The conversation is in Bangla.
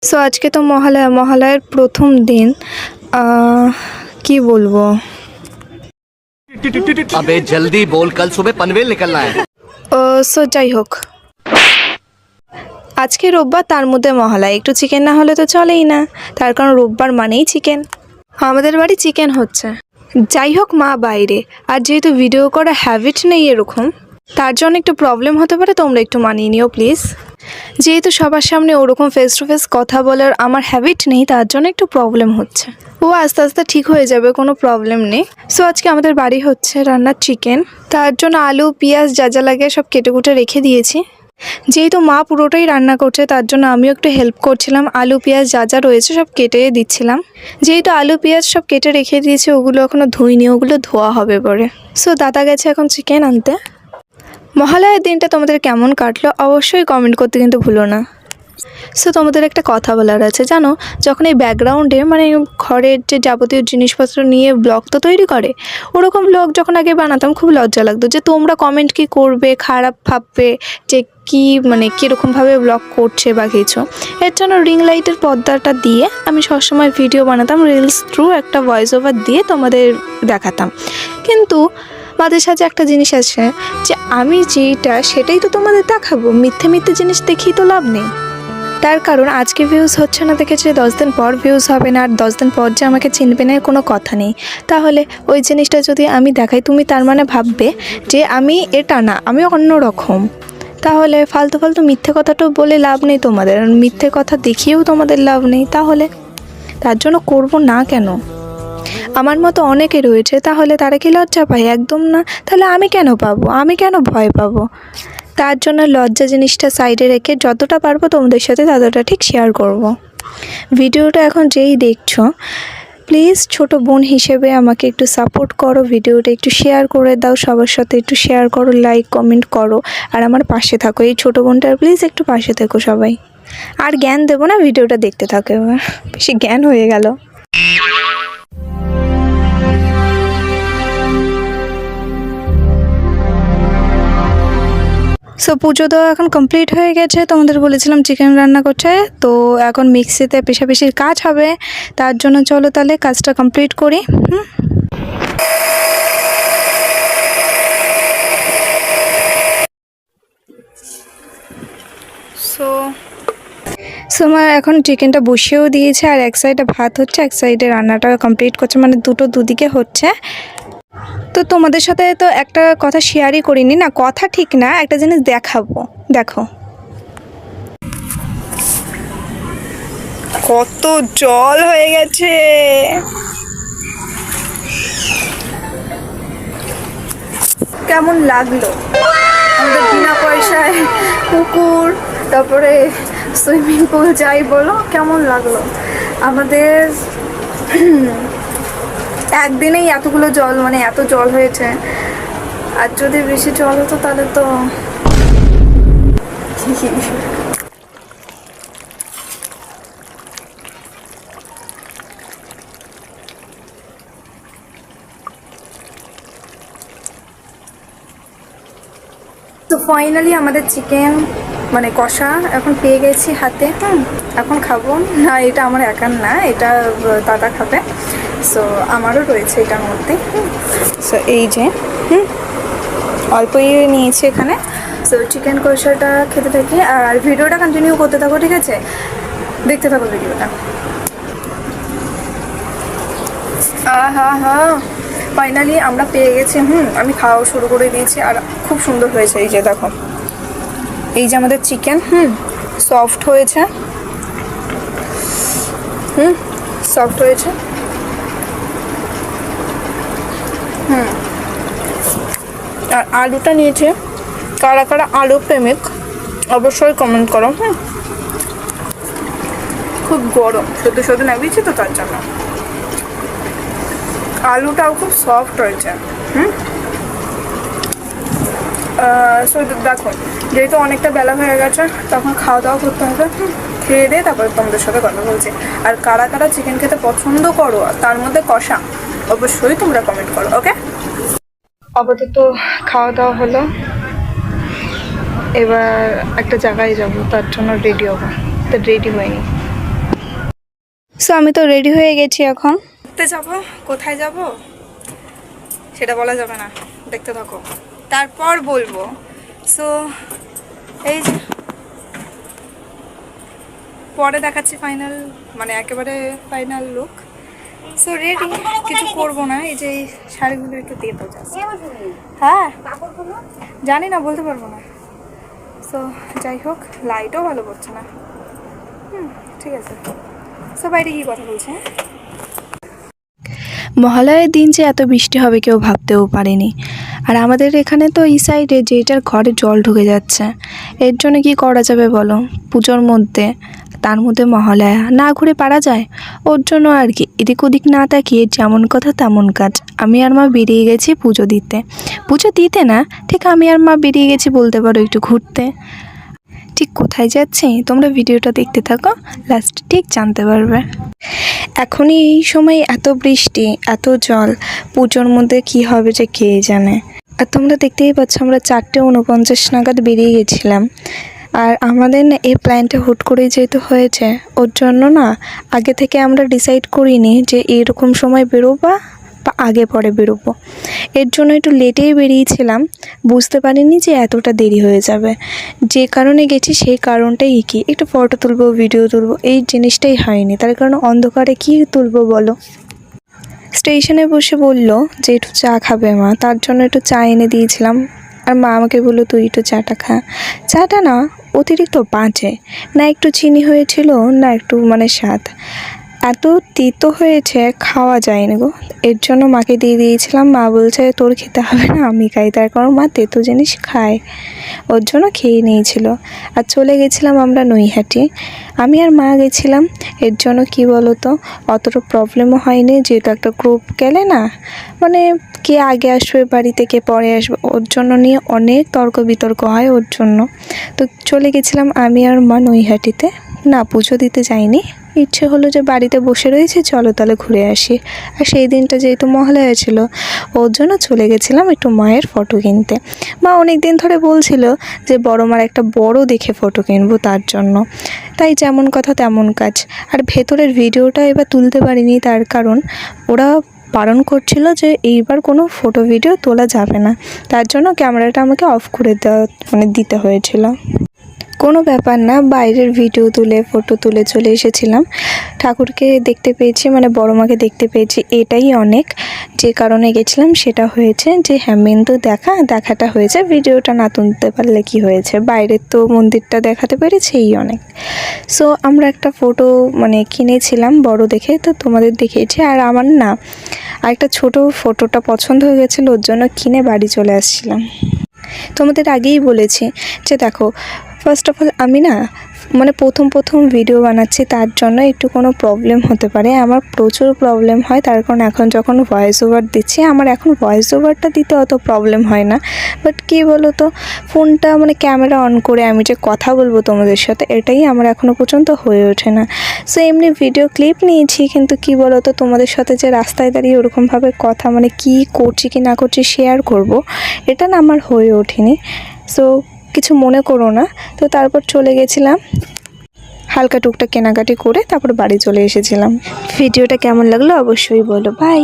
সো আজকে তো মহালয়ার প্রথম দিন। কি বলবো, अबे जल्दी बोल, कल सुबह पनवेल निकलना है। সো যাই হোক, আজকে রোববার, তার মধ্যে মহালয়া, একটু চিকেন না হলে তো চলেই না, তার কারণ রোববার মানেই চিকেন। আমাদের বাড়ি চিকেন হচ্ছে। যাই হোক, মা বাইরে, আর যেহেতু ভিডিও করা হ্যাবিট নেই এরকম, তার জন্য একটু প্রবলেম হতে পারে, তোমরা একটু মানিয়ে নিও প্লিজ। যেহেতু সবার সামনে ওরকম ফেস টু ফেস কথা বলার আমার হ্যাবিট নেই, তার জন্য একটু প্রবলেম হচ্ছে। ও আস্তে আস্তে ঠিক হয়ে যাবে, কোনো প্রবলেম নেই। সো আজকে আমাদের বাড়ি হচ্ছে রান্নার চিকেন, তার জন্য আলু পেঁয়াজ যা যা লাগে সব কেটে কুটে রেখে দিয়েছি। যেহেতু মা পুরোটাই রান্না করছে, তার জন্য আমিও একটু হেল্প করছিলাম, আলু পেঁয়াজ যা যা রয়েছে সব কেটে দিচ্ছিলাম। যেহেতু আলু পেঁয়াজ সব কেটে রেখে দিয়েছি, ওগুলো এখনও ধুইনি, ওগুলো ধোয়া হবে পরে। সো দাদা গেছে এখন চিকেন আনতে। মহালয়ার দিনটা তোমাদের কেমন কাটলো অবশ্যই কমেন্ট করতে কিন্তু ভুলো না। সো তোমাদের একটা কথা বলার আছে, জানো, যখন এই ব্যাকগ্রাউন্ডে মানে ঘরের যে যাবতীয় জিনিসপত্র নিয়ে ব্লগ তো তৈরি করে, ওরকম ব্লগ যখন আগে বানাতাম খুব লজ্জা লাগতো যে তোমরা কমেন্ট কি করবে, খারাপ ভাববে যে কি মানে কীরকমভাবে ব্লগ করছে বা কিছু। এর জন্য রিং লাইটের পর্দাটা দিয়ে আমি সবসময় ভিডিও বানাতাম, রিলস থ্রু একটা ভয়েস ওভার দিয়ে তোমাদের দেখাতাম। কিন্তু মাঝে সাঝে একটা জিনিস আছে যে আমি যেটা সেটাই তো তোমাদের দেখাবো, মিথ্যে মিথ্যে জিনিস দেখি তো লাভ নেই। তার কারণ আজকে ভিউজ হচ্ছে না দেখে যে 10 দিন পর ভিউজ হবে না, আর 10 দিন পর যে আমাকে চিনবে না কোনো কথা নেই। তাহলে ওই জিনিসটা যদি আমি দেখাই, তুমি তার মানে ভাববে যে আমি এটা না, আমি অন্য রকম। তাহলে ফালতু ফালতু মিথ্যে কথাটাও বলে লাভ নেই তোমাদের, মিথ্যে কথা দেখিয়েও তোমাদের লাভ নেই। তাহলে তার জন্য করব না কেন? আমার মতো অনেকে রয়েছে, তাহলে তারা কি লজ্জা পায়? একদম না। তাহলে আমি কেন পাবো, আমি কেন ভয় পাবো? তার জন্য লজ্জা জিনিসটা সাইডে রেখে যতটা পারবো তোমাদের সাথে ততটা ঠিক শেয়ার করব। ভিডিওটা এখন যেই দেখছো, প্লিজ ছোট বোন হিসেবে আমাকে একটু সাপোর্ট করো, ভিডিওটা একটু শেয়ার করে দাও, সবার সাথে একটু শেয়ার করো, লাইক কমেন্ট করো, আর আমার পাশে থাকো। এই ছোট বোনটার প্লিজ একটু পাশে থেকো সবাই। আর জ্ঞান দেবো না, ভিডিওটা দেখতে থাকো। এবার বেশি জ্ঞান হয়ে গেল। সো পুজো তো এখন কমপ্লিট হয়ে গেছে, তোমাদের বলেছিলাম চিকেন রান্না করছে, তো এখন মিক্সিতে পেশাপেশির কাজ হবে। তার জন্য চলো তাহলে কাজটা কমপ্লিট করি। সো আমার এখন চিকেনটা বসিয়েও দিয়েছে, আর এক সাইডে ভাত হচ্ছে, এক সাইডে রান্নাটা কমপ্লিট করছে, মানে দুদিকে হচ্ছে। তো তোমাদের সাথে তো একটা কথা শেয়ারই করিনি না, কথা ঠিক না, একটা জিনিস দেখাবো, দেখো কত জল হয়ে গেছে। কেমন লাগলো আমাদের বিনা পয়সায় পুকুর, তারপরে সুইমিং পুল, যাই বলো, কেমন লাগলো আমাদের? একদিনেই এতগুলো জল, মানে এত জল হয়েছে। আর যদি বেশি জল হতো তাহলে তো তো ফাইনালি আমাদের চিকেন মানে কষা এখন পেয়ে গেছি হাতে। এখন খাবো না, এটা আমার একার না, এটা দাদা খাবে। সো আমারও রয়েছে এটার মধ্যে। সো এই যে অল্পই নিয়েছি এখানে। সো চিকেন কষাটা খেতে থাকি, আর ভিডিওটা কন্টিনিউ করতে থাকো, ঠিক আছে? দেখতে থাকো ভিডিওটা। ফাইনালি আমরা পেয়ে গেছি। আমি খাওয়া শুরু করে দিয়েছি, আর খুব সুন্দর হয়েছে। এই যে দেখো, এই যে আমাদের চিকেন সফট হয়েছে, সফট হয়েছে। আর আলুটা নিয়েছে, কারা কারা আলু প্রেমিক অবশ্যই কমেন্ট করো। খুব গরম, সদ্য নামিয়েছি তো তার জন্য। আলুটাও খুব সফট হয়েছে। দেখো, যেহেতু অনেকটা বেলা হয়ে গেছে, তখন খাওয়া দাওয়া করতে হবে। খেয়ে দিয়ে তারপরে তোমাদের সাথে কথা বলছি। আর কারা কারা চিকেন খেতে পছন্দ করো, তার মধ্যে কষা, অবশ্যই তোমরা কমেন্ট করো, ওকে? আপাতত খাওয়া দাওয়া হলো, এবার একটা জায়গায় যাব, তার জন্য রেডি হবো, তো রেডি হয়নি। সো আমি তো রেডি হয়ে গেছি এখন। ঘুরতে যাব, কোথায় যাব সেটা বলা যাবে না, দেখতে থাকো তারপর বলবো। সো এই যে পরে দেখাচ্ছি ফাইনাল, মানে একেবারে ফাইনাল লুক। সো রেডি, কিছু করবো না, এই যে এই শাড়িগুলো একটু দিয়ে দাও জাস্ট। হ্যাঁ জানি না, বলতে পারবো না। সো যাই হোক, লাইটও ভালো পড়ছে না। ঠিক আছে। সো বাইরে কি কথা বলছে? মহালয়ের দিন যে এত বৃষ্টি হবে কেউ ভাবতেও পারেনি। আর আমাদের এখানে তো এই সাইডে যেটার ঘরে জল ঢুকে যাচ্ছে, এর জন্য কি করা যাবে বলো? পুজোর মধ্যে, তার মধ্যে মহালয়া, না ঘুরে পারা যায়? ওর জন্য আর কি এদিক ওদিক না তাকিয়ে যেমন কথা তেমন কাজ। আমি আর মা বেরিয়ে গেছি পুজো দিতে না, ঠিক আমি আর মা বেরিয়ে গেছি বলতে পারো একটু ঘুরতে। ঠিক কোথায় যাচ্ছি তোমরা ভিডিওটা দেখতে থাকো, লাস্ট ঠিক জানতে পারবে। এখনই এই সময় এত বৃষ্টি, এত জল, পুজোর মধ্যে কি হবে যে কে জানে। আর তোমরা দেখতেই পাচ্ছ আমরা 4:49 নাগাদ বেরিয়ে গেছিলাম। আর আমাদের না এই প্ল্যানটা হুট করেই যেহেতু হয়েছে, ওর জন্য না আগে থেকে আমরা ডিসাইড করিনি যে এরকম সময় বেরোবা বা আগে পরে বেরোবো। এর জন্য একটু লেটেই বেরিয়েছিলাম, বুঝতে পারিনি যে এতটা দেরি হয়ে যাবে। যে কারণে গেছি সেই কারণটাই কি, একটু ফটো তুলবো, ভিডিও তুলবো, এই জিনিসটাই হয়নি। তার কারণ অন্ধকারে কি তুলবো বলো। স্টেশনে বসে বললো যে একটু চা খাবে মা, তার জন্য একটু চা এনে দিয়েছিলাম। আর মা আমাকে বললো তুই একটু চাটা খা। চাটা না অতিরিক্ত বাজে, না একটু চিনি হয়েছিল, না একটু মানে স্বাদ, এত তিতো হয়েছে, খাওয়া যায়নি গো। এর জন্য মাকে দিয়ে দিয়েছিলাম। মা বলছে তোর খেতে হবে না, আমি খাই। তার কারণ মা তেতো জিনিস খায়, ওর জন্য খেয়ে নিয়েছিল। আর চলে গেছিলাম আমরা নৈহাটি, আমি আর মা গেছিলাম। এর জন্য কি বলো তো, অতটা প্রবলেমও হয়নি, যেহেতু একটা গ্রুপ গেলে না, মানে কে আগে আসবে বাড়িতে কে পরে আসবে, ওর জন্য নিয়ে অনেক তর্ক বিতর্ক হয় ওর জন্য। তো চলে গেছিলাম আমি আর মা নৈহাটিতে। না পুজো দিতে যাইনি, ইচ্ছে হলো যে বাড়িতে বসে রয়েছে, চলো তাহলে ঘুরে আসি। আর সেই দিনটা যেহেতু মহালয়া ছিল, ওর জন্য চলে গেছিলাম একটু মায়ের ফটো কিনতে। মা অনেক দিন ধরে বলছিল যে বড় মার একটা বড় দেখে ফটো কিনবো, তার জন্য। তাই যেমন কথা তেমন কাজ। আর ভেতরের ভিডিওটা এবার তুলতে পারিনি, তার কারণ ওরা বারণ করছিল যে এইবার কোনো ফটো ভিডিও তোলা যাবে না, তার জন্য ক্যামেরাটা আমাকে অফ করে দিতে হয়েছিল। কোনো ব্যাপার না, বাইরের ভিডিও তুলে ফটো তুলে চলে এসেছিলাম। ঠাকুরকে দেখতে পেয়েছি, মানে বড় মাকে দেখতে পেয়েছি, এটাই অনেক। যে কারণে গেছিলাম সেটা হয়েছে যে হ্যাঁ বিন্দু দেখাটা হয়েছে, ভিডিওটা না তুলতে পারলে কি হয়েছে, বাইরের তো মন্দিরটা দেখাতে পেরেছি, এই অনেক। সো আমরা একটা ফটো মানে কিনেছিলাম বড় দেখে, তো তোমাদের দেখিয়েছি। আর আমার না আরেকটা ছোট ফটোটা পছন্দ হয়ে গেছিলো, ওর জন্য কিনে বাড়ি চলে আসছিলাম। তোমাদের আগেই বলেছি যে দেখো, ফার্স্ট অফ অল আমি না মানে প্রথম ভিডিও বানাচ্ছি, তার জন্য একটু কোনো প্রবলেম হতে পারে, আমার প্রচুর প্রবলেম হয়। তার কারণ এখন যখন ভয়েস ওভার দিচ্ছি, আমার এখন ভয়েস ওভারটা দিতে অত প্রবলেম হয় না। বাট কী বলো তো, ফোনটা মানে ক্যামেরা অন করে আমি যে কথা বলবো তোমাদের সাথে, এটাই আমার এখনও পর্যন্ত হয়ে ওঠে না। সো এমনি ভিডিও ক্লিপ নিয়েছি, কিন্তু কী বলো তো, তোমাদের সাথে যে রাস্তায় দাঁড়িয়ে ওরকমভাবে কথা মানে কী করছি কি না করছি শেয়ার করব, এটা না আমার হয়ে ওঠেনি। সো কিছু মনে করো না। তো তারপর চলে গেছিলাম, হালকা টুকটাক কেনাকাটি করে তারপর বাড়ি চলে এসেছিলাম। ভিডিওটা কেমন লাগলো অবশ্যই বলো, বাই।